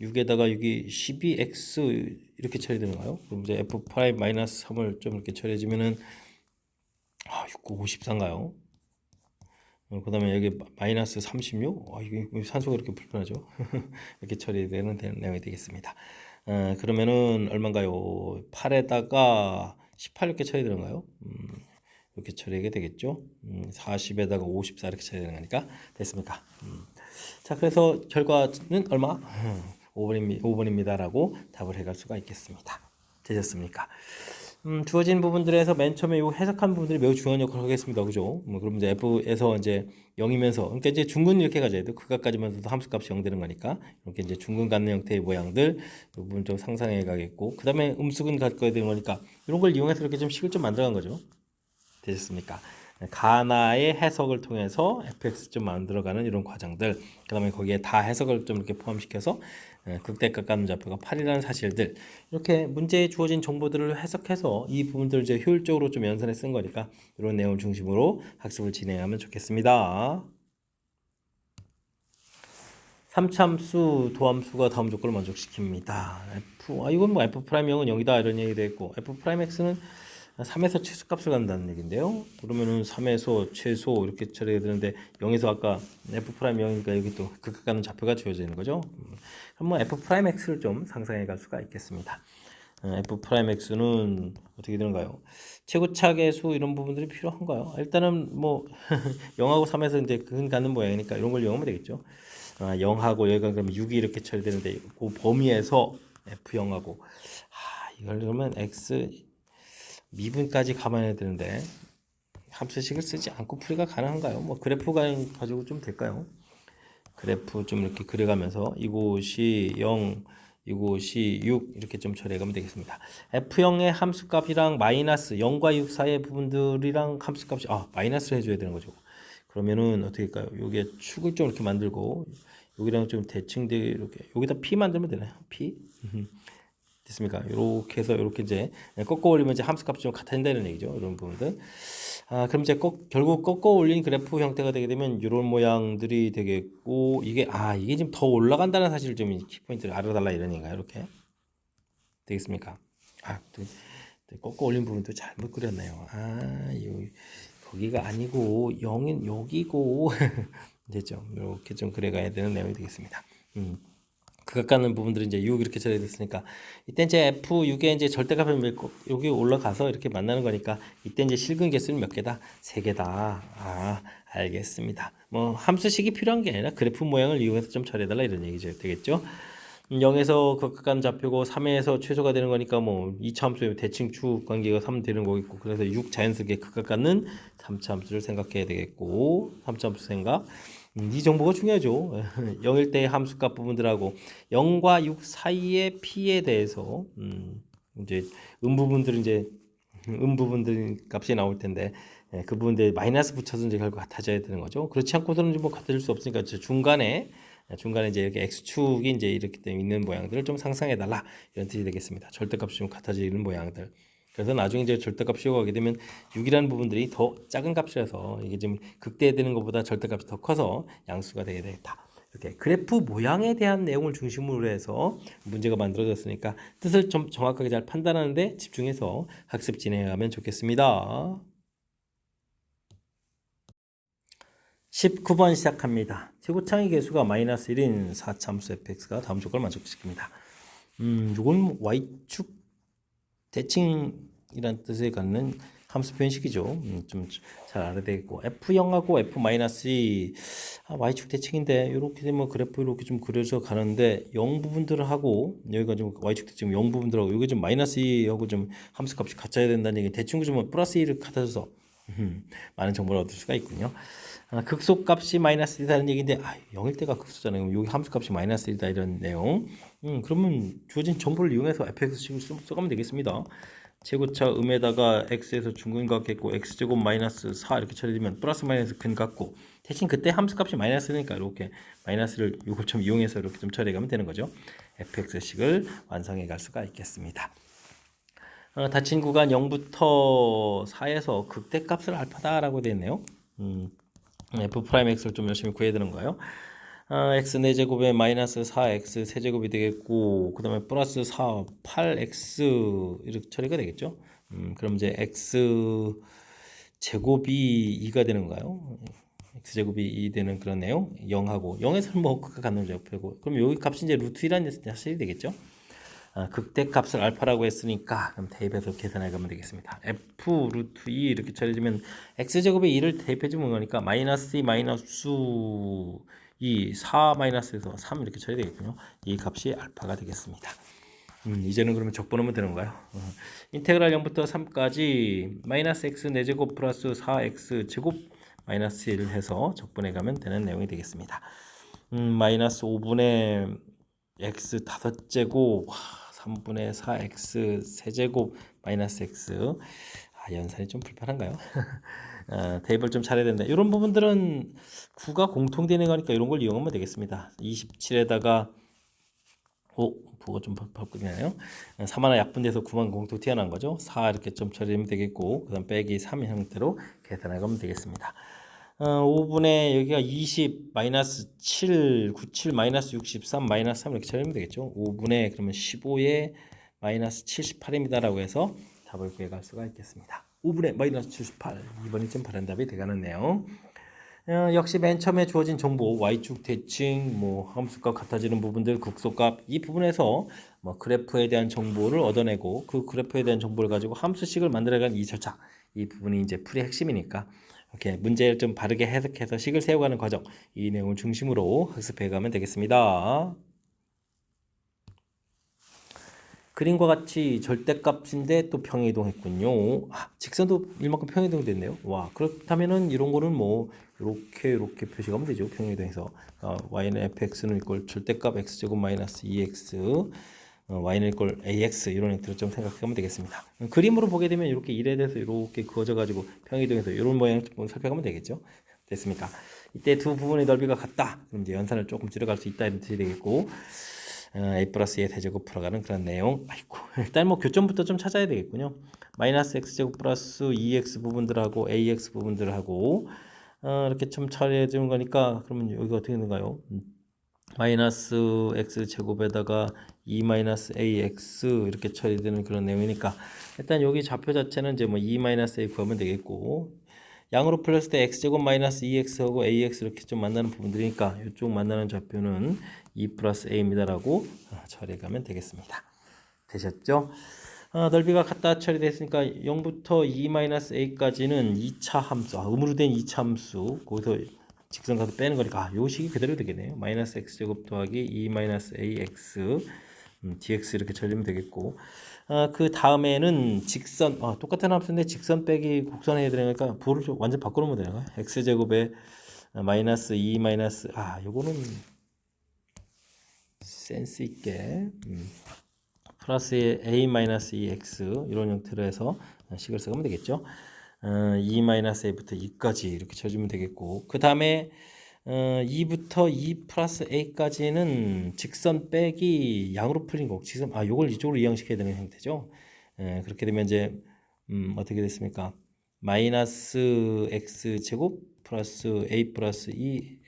6에다가 여기 12x 이렇게 처리되는가요? 그럼 이제 f 프라임 마이너스 3을 좀 이렇게 처리해주면은 6, 9, 54인가요? 그 다음에 여기 마이너스 36? 이게 산소가 이렇게 불편하죠? 이렇게 처리되는 내용이 되겠습니다. 그러면은 얼마인가요? 8에다가 18 이렇게 처리되는가요? 이렇게 처리하게 되겠죠? 40에다가 54 이렇게 처리되는 거니까 됐습니까? 자, 그래서 결과는 얼마? 5번입니다라고 답을 해갈 수가 있겠습니다. 되셨습니까? 주어진 부분들에서 맨 처음에 요 해석한 부분들이 매우 중요한 역할을 하겠습니다. 그죠? 그럼 이제 f에서 이제 0이면서, 그러니까 이제 중근 이렇게 가져야 돼요. 극각까지면서도 함수값이 0 되는 거니까. 이렇게 이제 중근 갖는 형태의 모양들, 이 부분 좀 상상해 가겠고, 그 다음에 음수근 갖고야 되는 거니까, 이런 걸 이용해서 이렇게 좀 식을 좀 만들어간 거죠. 되셨습니까? 가나의 해석을 통해서 fx 좀 만들어가는 이런 과정들, 그 다음에 거기에 다 해석을 좀 이렇게 포함시켜서 극대값 갖는 좌표가 8이라는 사실들, 이렇게 문제에 주어진 정보들을 해석해서 이 부분들을 이제 효율적으로 좀 연산해 쓴 거니까 이런 내용을 중심으로 학습을 진행하면 좋겠습니다. 3차함수 도함수가 다음 조건을 만족시킵니다. 이건 뭐 f'0은 0이다 이런 얘기도 했고 f'(x는 3에서 최소값을 간다는 얘기인데요. 그러면은 3에서 최소 이렇게 처리가 되는데 0에서 아까 f 프라임 0이니까 여기 또 극각가는 좌표가 주어져 있는 거죠. 그럼 뭐 f 프라임 x를 좀 상상해 갈 수가 있겠습니다. f 프라임 x는 어떻게 되는가요? 최고차계수 이런 부분들이 필요한가요? 일단은 뭐 0하고 3에서 이제 근 가는 모양이니까 이런 걸 이용하면 되겠죠. 0하고 여기가 그러면 6이 이렇게 처리되는데 그 범위에서 f0하고 이걸 그러면 x 미분까지 감안해야 되는데 함수식을 쓰지 않고 풀이가 가능한가요? 뭐 그래프 가지고 좀 될까요? 그래프 좀 이렇게 그려가면서 이곳이 0, 이곳이 6 이렇게 좀 처리해가면 되겠습니다. F0의 함수값이랑 마이너스 0과 6 사이의 부분들이랑 함수값이 마이너스를 해줘야 되는 거죠. 그러면은 어떻게 할까요? 여기에 축을 좀 이렇게 만들고 여기랑 좀 대칭돼 이렇게 여기다 P 만들면 되나요? P? 됐습니까? 이렇게 해서 이렇게 이제 꺾어 올리면 이제 함수값이 좀 같아진다는 얘기죠. 이런 부분들. 그럼 이제 결국 꺾어 올린 그래프 형태가 되게 되면 이런 모양들이 되겠고 이게 지금 더 올라간다는 사실을 좀 키포인트를 알아달라 이런 얘기인가요? 이렇게 되겠습니까? 또 꺾어 올린 부분도 잘못 그렸네요. 거기가 아니고 0은 여기고 됐죠? 이렇게 좀 그려가야 되는 내용이 되겠습니다. 극각가는 부분들이 이제 6 이렇게 처리됐으니까 이때 이제 F6에 이제 절대값을 여기 올라가서 이렇게 만나는 거니까 이때 이제 실근 개수는 몇 개다? 3개다. 알겠습니다. 뭐 함수식이 필요한 게 아니라 그래프 모양을 이용해서 좀 처리해달라 이런 얘기죠. 되겠죠? 0에서 극각가는 좌표고 3에서 최소가 되는 거니까 뭐 2차 함수의 대칭축 관계가 3 되는 거겠고 그래서 6 자연스럽게 극각가는 3차 함수를 생각해야 되겠고 3차 함수 생각 이 정보가 중요하죠. 0일 때의 함수값 부분들하고 0과 6 사이의 p에 대해서 이제 음부분들은 이제 음부분들 값이 나올 텐데 그 부분들 마이너스 붙여서 이제 결국 같아져야 되는 거죠. 그렇지 않고서는 뭐 같아질 수 없으니까 중간에 이제 이렇게 x축이 이제 이렇게 되어 있는 모양들을 좀 상상해 달라 이런 뜻이 되겠습니다. 절대값이 좀 같아지는 모양들. 그래서 나중에 이제 절대값 씌워가게 되면 6이라는 부분들이 더 작은 값이라서 이게 좀 극대되는 것보다 절대값이 더 커서 양수가 되게 되겠다. 이렇게 그래프 모양에 대한 내용을 중심으로 해서 문제가 만들어졌으니까 뜻을 좀 정확하게 잘 판단하는데 집중해서 학습 진행하면 좋겠습니다. 19번 시작합니다. 최고창의 개수가 마이너스 1인 4참수 fx가 다음 조건을 만족시킵니다. 이건 y축 대칭이란 뜻을 갖는 함수 표현식이죠. 좀 잘 알아야 되겠고 f0하고 f-2 y축 대칭인데 이렇게 되면 그래프 이렇게 좀 그려져 가는데 0 부분들을 하고 여기가 좀 y축 대칭 0 부분들하고 여기 좀 마이너스 2하고 좀 함수값이 같아야 된다는 얘기 대충 좀 플러스 2를 갖다줘서 많은 정보를 얻을 수가 있군요. 극소값이 마이너스 1이라는 얘기인데 0일 때가 극소잖아요. 여기 함수값이 마이너스 1이다 이런 내용. 그러면 주어진 정보를 이용해서 fx식을 써가면 되겠습니다. 최고차 음에다가 x에서 중근 같겠고 x제곱 마이너스 4 이렇게 처리되면 플러스 마이너스 근 같고 대신 그때 함수값이 마이너스니까 이렇게 마이너스를 이걸 좀 이용해서 이렇게 좀 처리해가면 되는 거죠. fx식을 완성해 갈 수가 있겠습니다. 닫힌 구간 0부터 4에서 극대값을 알파다라고 되어 있네요. f 프라임 x를 좀 열심히 구해야 되는 거예요. x 4제곱에 마이너스 4x 세제곱이 되겠고 그 다음에 플러스 4, 8x 이렇게 처리가 되겠죠. 그럼 이제 x 제곱이 2가 되는가요? x 제곱이 2 되는 그런 내용 0하고 0에서는 뭐 극과 같는 좌표고 그럼 여기 값이 이제 루트 1이라는 사실이 되겠죠. 극대값을 알파라고 했으니까 그럼 대입해서 계산해 가면 되겠습니다. f 루트 2 이렇게 처리되면 x제곱에 2를 대입해 주면 거니까 마이너스 2 마이너스 2 4 마이너스에서 3 이렇게 처리되겠군요. 이 값이 알파가 되겠습니다. 이제는 그러면 적분하면 되는 건가요? 인테그랄 0부터 3까지 마이너스 x 4제곱 플러스 4x 제곱 마이너스 1 해서 적분해 가면 되는 내용이 되겠습니다. 마이너스 5분의 x 5제곱 3분의 4x 세제곱 마이너스 x 연산이 좀 불편한가요? 대입을 좀 잘해야 된다. 이런 부분들은 9가 공통되는 거니까 이런 걸 이용하면 되겠습니다. 27에다가 부가 좀 바꾸네요. 3 하나 약분돼서 9만 공통 튀어나온 거죠. 4 이렇게 좀 처리하면 되겠고 그 다음 빼기 3 형태로 계산하면 되겠습니다. 5분의 여기가 20 마이너스 7 97 마이너스 63 마이너스 3 이렇게 처리하면 되겠죠. 5분의 그러면 15에 마이너스 78입니다 라고 해서 답을 구해갈 수가 있겠습니다. 5분의 마이너스 78 2번이 좀 바른 답이 되가는데요. 역시 맨 처음에 주어진 정보 y축 대칭 함수값 같아지는 부분들 극소값 이 부분에서 그래프에 대한 정보를 얻어내고 그 그래프에 대한 정보를 가지고 함수식을 만들어가는 이 절차 이 부분이 이제 풀이의 핵심이니까 이렇게 문제를 좀 바르게 해석해서 식을 세워가는 과정 이 내용을 중심으로 학습해 가면 되겠습니다. 그림과 같이 절대값인데 또 평행이동했군요. 직선도 이만큼 평행이동됐네요. 와, 그렇다면은 이런 거는 이렇게 표시하면 되죠. 평행이동해서 y는 fx는 이꼴 절대값 x제곱 마이너스 2x y는 이꼴 ax 이런 형태로 좀 생각하면 되겠습니다. 그림으로 보게 되면 이렇게 1에 대해서 이렇게 그어져 가지고 평행이동해서 이런 모양을 좀 살펴가면 되겠죠. 됐습니까? 이때 두 부분의 넓이가 같다. 그럼 이제 연산을 조금 줄여갈 수 있다 이런 뜻이 되겠고 a 플러스 2의 세제곱 풀어가는 그런 내용. 일단 교점부터 좀 찾아야 되겠군요. 마이너스 x제곱 플러스 2x 부분들하고 ax 부분들하고 이렇게 좀 처리해 주는 거니까 그러면 여기가 어떻게 되는가요? 마이너스 x제곱에다가 2 마이너스 ax 이렇게 처리되는 그런 내용이니까 일단 여기 좌표 자체는 이제 2 마이너스 a 구하면 되겠고 양으로 풀렸을 때 x제곱 마이너스 2x하고 ax 이렇게 좀 만나는 부분들이니까 이쪽 만나는 좌표는 2 플러스 a입니다라고 처리해가면 되겠습니다. 되셨죠? 넓이가 같다 처리됐으니까 0부터 2 마이너스 a까지는 2차 함수, 음으로 된 2차 함수 거기서 직선 가서 빼는 거니까 요 식이 그대로 되겠네요. 마이너스 x제곱 더하기 2 마이너스 ax dx 이렇게 처리하면 되겠고 그 다음에는 직선 똑같은 함수인데 직선 빼기 곡선 해야 되니까 부호를 좀 완전 바꿔놓으면 되나요? x제곱에 마이너스 2 마이너스 요거는 센스 있게 플러스 a 마이너스 2x 이런 형태로 해서 식을 써가면 되겠죠. 2 마이너스 a부터 2까지 이렇게 쳐주면 되겠고 그 다음에 2부터 2 플러스 a까지는 직선 빼기 양으로 풀린 거 직선 요걸 이쪽으로 이항시켜야 되는 형태죠. 그렇게 되면 이제 어떻게 됐습니까? 마이너스 x 제곱 플러스 a 플러스 2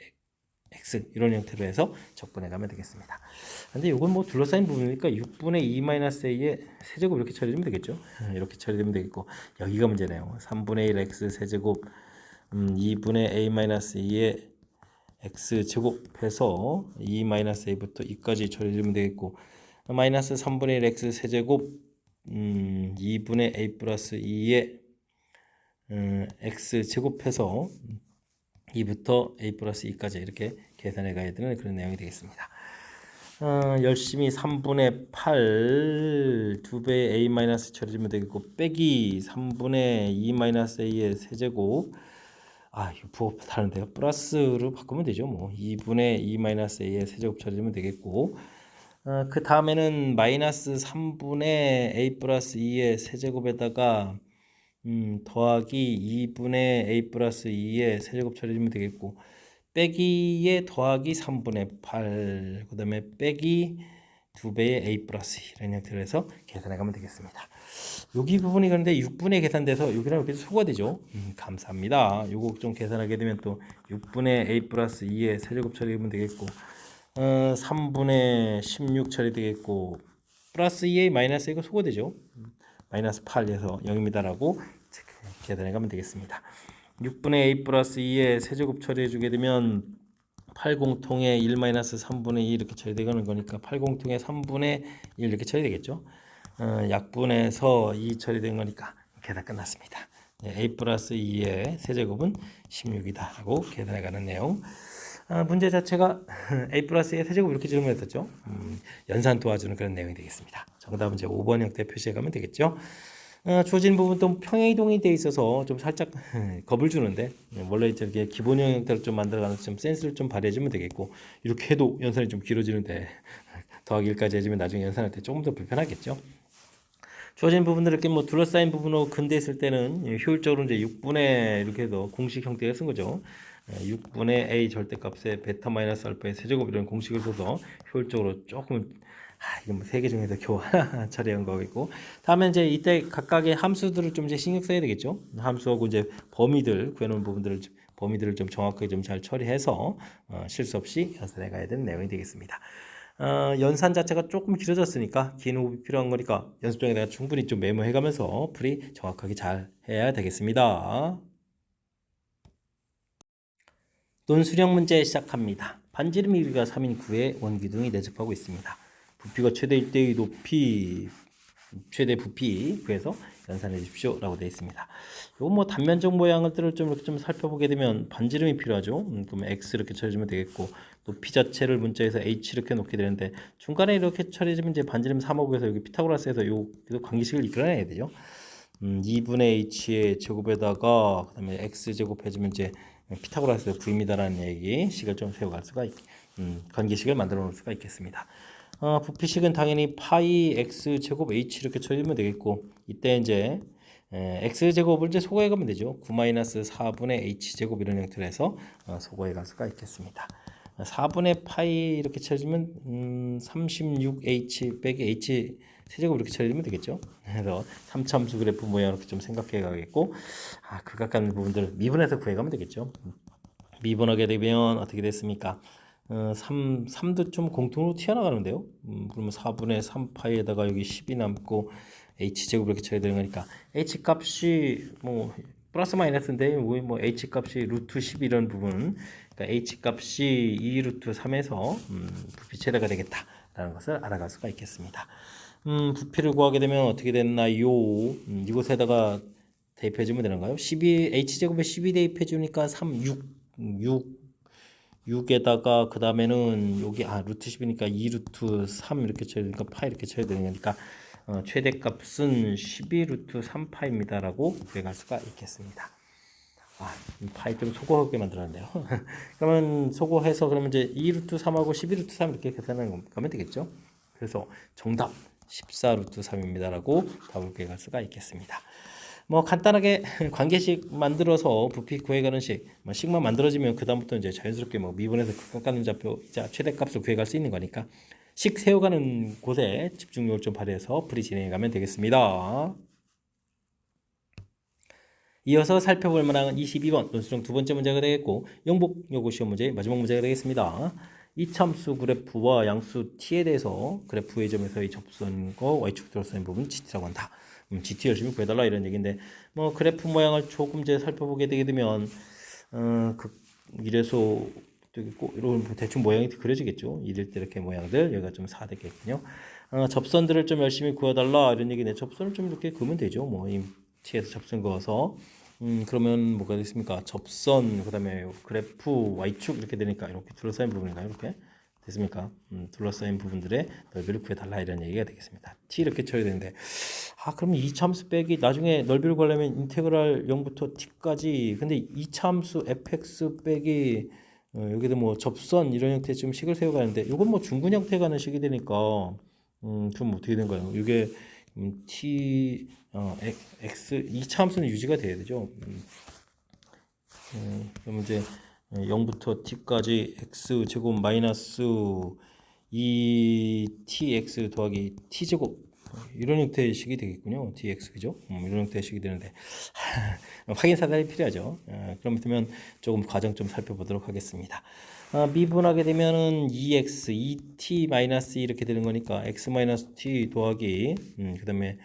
x 이런 형태로 해서 적분해 가면 되겠습니다. 근데 이건 둘러싸인 부분이니까 6분의 2 마이너스 a의 세제곱 이렇게 처리되면 되겠죠. 이렇게 처리되면 되겠고 여기가 문제네요. 3분의 1 x 세제곱 2분의 a 마이너스 2의 x 제곱해서 2 마이너스 a부터 2까지 처리되면 되겠고 마이너스 3분의 1 x 세제곱 2분의 a 플러스 2의 x 제곱해서 2부터 a 플러스 2까지 이렇게 계산해 가야 되는 그런 내용이 되겠습니다. 열심히 3분의 8 2배의 a 마이너스 처리하면 되겠고 빼기 3분의 2 마이너스 a의 세제곱 이거 부호 다른데요. 플러스로 바꾸면 되죠. 2분의 2 마이너스 a의 세제곱 처리하면 되겠고 그 다음에는 마이너스 3분의 a 플러스 2의 세제곱에다가 더하기 2분의 a 플러스 2의 세제곱 처리하면 되겠고 빼기에 더하기 3분의 8 그 다음에 빼기 2배의 a 플러스 이런 형태로 해서 계산해 가면 되겠습니다. 여기 부분이 그런데 6분의 계산돼서 여기랑 이렇게 소가 되죠. 감사합니다. 요거 좀 계산하게 되면 또 6분의 a 플러스 2의 세제곱 처리하면 되겠고 3분의 16 처리되겠고 플러스 2a 마이너스 이거 소가 되죠. 마이너스 8에서 0입니다라고 계산해 가면 되겠습니다. 6분의 a 플러스 2의 세제곱 처리해 주게 되면 8공통에 1 마이너스 3분의 2 이렇게 처리되는 거니까 8공통에 3분의 1 이렇게 처리되겠죠. 약분해서 2 처리된 거니까 계산 끝났습니다. a 플러스 2의 세제곱은 16이다 라고 계산해 가는 내용. 문제 자체가 a 플러스 2의 세제곱 이렇게 질문했었죠. 연산 도와주는 그런 내용이 되겠습니다. 정답은 이제 5번 형태 표시해 가면 되겠죠. 주어진 부분도 평행이동이 돼 있어서 좀 살짝 겁을 주는데 원래 이렇게 기본형 형태로 좀 만들어가는 좀 센스를 좀 발휘해주면 되겠고 이렇게 해도 연산이 좀 길어지는데 더하기 1까지 해주면 나중에 연산할 때 조금 더 불편하겠죠. 주어진 부분들을 이렇게 둘러싸인 부분으로 근대했을 때는 효율적으로 이제 6분의 이렇게 해서 공식 형태가 쓴 거죠. 6분의 a 절대값에 베타 마이너스 알파의 세제곱 이런 공식을 써서 효율적으로 조금 이건 3개 중에서 겨우 하나 처리한 거겠고 다음에 이제 이때 각각의 함수들을 좀 이제 신경 써야 되겠죠. 함수하고 이제 범위들 구해놓은 부분들을 범위들을 좀 정확하게 좀 잘 처리해서 실수 없이 연산해 가야 되는 내용이 되겠습니다. 연산 자체가 조금 길어졌으니까 긴 호흡이 필요한 거니까 연습장에다가 충분히 좀 메모해가면서 풀이 정확하게 잘 해야 되겠습니다. 논술형 문제 시작합니다. 반지름 길이가 3인 9의 원기둥이 내접하고 있습니다. 부피가 최대 1대2 높이 최대 부피 구해서 연산해 주십시오 라고 되어 있습니다. 요거 뭐 단면적 모양들을 좀 이렇게 좀 살펴보게 되면 반지름이 필요하죠. 그러면 x 이렇게 쳐주면 되겠고 높이 자체를 문자에서 h 이렇게 놓게 되는데 중간에 이렇게 처리해주면 이제 반지름 3하고에서 여기 피타고라스에서 요 관계식을 이끌어내야 되죠. 2분의 h의 제곱에다가 그다음에 x 제곱 해주면 이제 피타고라스 구입니다라는 얘기 식을 좀 세워갈 수가 관계식을 만들어 놓을 수가 있겠습니다. 부피식은 당연히 파이 x 제곱 h 이렇게 쳐주면 되겠고 이때 이제 x 제곱을 이제 소거해 가면 되죠. 9-4분의 h 제곱 이런 형태로 해서 소거해 갈 수가 있겠습니다. 4분의 파이 이렇게 쳐주면 36h 빼기 h 세제곱 이렇게 처리하면 되겠죠. 그래서 3참수 그래프 모양 이렇게 좀 생각해 가겠고 극악한 부분들 미분해서 구해가면 되겠죠. 미분하게 되면 어떻게 됐습니까? 3도 좀 공통으로 튀어나가는데요. 그러면 4분의 3파이에다가 여기 10이 남고 h제곱 이렇게 쳐야 되는 거니까 h값이 뭐 플러스 마이너스인데 뭐 h값이 루트 10 이런 부분 그러니까 h값이 2 루트 3에서 부피 최대가 되겠다라는 것을 알아갈 수가 있겠습니다. 부피를 구하게 되면 어떻게 됐나요? 이곳에다가 대입해 주면 되는가요? 12 h제곱에 12 대입해 주니까 3 6에다가 그 다음에는 여기 루트 10이니까 2 루트 3 이렇게 쳐야 되니까 파 이렇게 쳐야 되는 거니까 최대값은 12 루트 3파입니다 라고 구해갈 수가 있겠습니다. 파이 좀 소거하게 만들었네요. 그러면 소거해서 그러면 이제 2 루트 3하고 12 루트 3 이렇게 계산하면 되겠죠. 그래서 정답 14 루트 3입니다 라고 답을 구해갈 수가 있겠습니다. 뭐 간단하게 관계식 만들어서 부피 구해가는 식만 만들어지면 그 다음부터 이제 자연스럽게 뭐 미분해서 극각가는 좌표 최대값을 구해갈 수 있는 거니까 식 세워가는 곳에 집중력을 좀 발휘해서 풀이 진행해가면 되겠습니다. 이어서 살펴볼 만한 22번 논술형 두 번째 문제가 되겠고 영복 요구 시험 문제 마지막 문제가 되겠습니다. 이참수 그래프와 양수 t에 대해서 그래프 A점에서의 접선과 y축 둘러싸인 부분 GT라고 한다. GT 열심히 구해달라 이런 얘기인데 뭐 그래프 모양을 조금 이제 살펴보게 되게 되면 이래서 이런 대충 모양이 그려지겠죠. 이럴 때 이렇게 모양들 여기가 좀 사되겠군요. 접선들을 좀 열심히 구해달라 이런 얘기네. 접선을 좀 이렇게 그으면 되죠. 뭐 이 t에서 접선 그어서 그러면 뭐가 됐습니까? 접선 그다음에 그래프 y축 이렇게 되니까 이렇게 둘러싸인 부분인가요? 이렇게 됐습니까? 둘러싸인 부분들의 넓이를 구해달라 이런 얘기가 되겠습니다. t 이렇게 쳐야 되는데 그럼 이 참수 빼기 나중에 넓이를 구하려면 인테그랄 0부터 t까지 근데 이 참수 fx 빼기 여기도 뭐 접선 이런 형태 지금 식을 세워가는데 이건 뭐 중근 형태 가는 식이 되니까 그럼 어떻게 된 거예요? 이게 t x 이 참수는 유지가 돼야 되죠. 그럼 이제 0부터 t까지 x 제곱 마이너스 2tx 더하기 t제곱 이런 형태의 식이 되겠군요. dx 그죠? 이런 형태의 식이 되는데 확인 사다리 필요하죠. 그러면 조금 과정 좀 살펴보도록 하겠습니다. 미분하게 되면은 2x, 2t 마이너스 이렇게 되는 거니까 x 마이너스 t 더하기 그다음에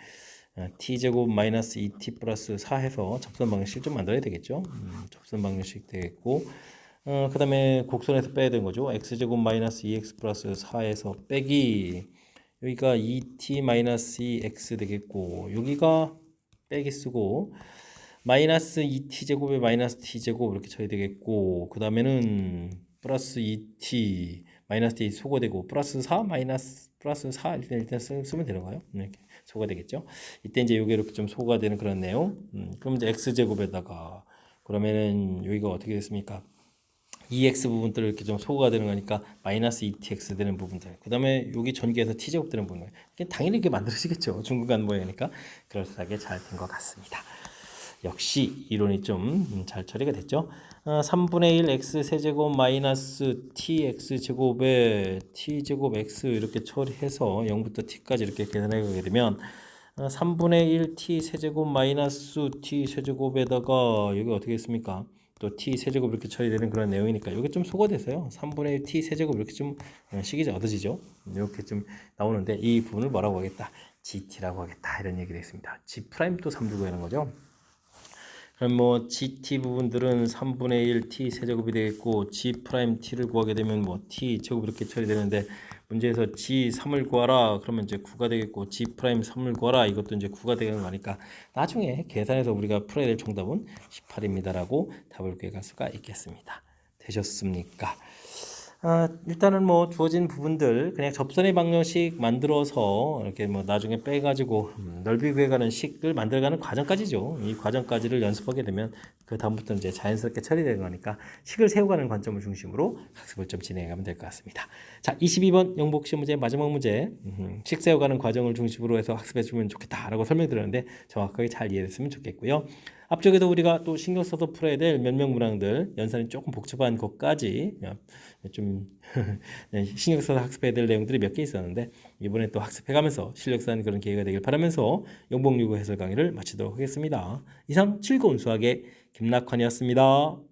t제곱 마이너스 2t 플러스 4 해서 접선 방정식 좀 만들어야 되겠죠. 접선 방정식 되겠고 그 다음에 곡선에서 빼야 되는 거죠. x제곱 마이너스 2x 플러스 4에서 빼기 여기가 2t 마이너스 2x 되겠고 여기가 빼기 쓰고 마이너스 2t제곱에 마이너스 t제곱 이렇게 쳐야 되겠고 그 다음에는 플러스 2t 마이너스 t 소거되고 플러스 4 마이너스 플러스 4 일단 쓰면 되는가요? 이렇게 소거되겠죠. 이때 이제 요게 이렇게 좀 소거가 되는 그런 내용. 그럼 이제 x제곱에다가 그러면은 여기가 어떻게 됐습니까? 2x 부분들을 이렇게 좀 소거가 되는 거니까 마이너스 2tx 되는 부분들 그 다음에 여기 전개해서 t제곱 되는 부분 당연히 이게 만들어지겠죠. 중간간 모양이니까 그럴싸하게 잘 된 것 같습니다. 역시 이론이 좀 잘 처리가 됐죠. 3분의 1 x 세제곱 마이너스 tx 제곱에 t제곱 x 이렇게 처리해서 0부터 t까지 이렇게 계산해 가게 되면 3분의 1 t 세제곱 마이너스 t 세제곱에다가 여기 어떻게 했습니까? 또 t 세제곱 이렇게 처리되는 그런 내용이니까 이게 좀 소거돼서요. 3분의 1 t 세제곱 이렇게 좀 식이 얻어지죠. 이렇게 좀 나오는데 이 부분을 뭐라고 하겠다? gt라고 하겠다. 이런 얘기가 있습니다. g 프라임 또 3를 구하는 거죠. 그럼 뭐 gt 부분들은 3분의 1 t 세제곱이 되겠고 g 프라임 t를 구하게 되면 뭐 t 제곱 이렇게 처리되는데 문제에서 g 3을 구하라 그러면 이제 9가 되겠고 g 프라임 3을 구하라 이것도 이제 9가 되는 거니까 나중에 계산해서 우리가 풀어야 될 정답은 18입니다라고 답을 구해갈 수가 있겠습니다. 되셨습니까? 일단은 뭐 주어진 부분들 그냥 접선의 방정식 만들어서 이렇게 뭐 나중에 빼가지고 넓이 구해가는 식을 만들어가는 과정까지죠. 이 과정까지를 연습하게 되면 그 다음부터는 이제 자연스럽게 처리되는 거니까 식을 세워가는 관점을 중심으로 학습을 좀 진행해가면 될 것 같습니다. 자, 22번 영복시험 문제 마지막 문제 식 세워가는 과정을 중심으로 해서 학습해주면 좋겠다라고 설명드렸는데 정확하게 잘 이해했으면 좋겠고요. 앞쪽에도 우리가 또 신경 써서 풀어야 될 몇몇 문항들 연산이 조금 복잡한 것까지 좀 신경 써서 학습해야 될 내용들이 몇 개 있었는데 이번에 또 학습해가면서 실력 쌓는 그런 기회가 되길 바라면서 영복유고 해설 강의를 마치도록 하겠습니다. 이상 즐거운 수학의 김낙환이었습니다.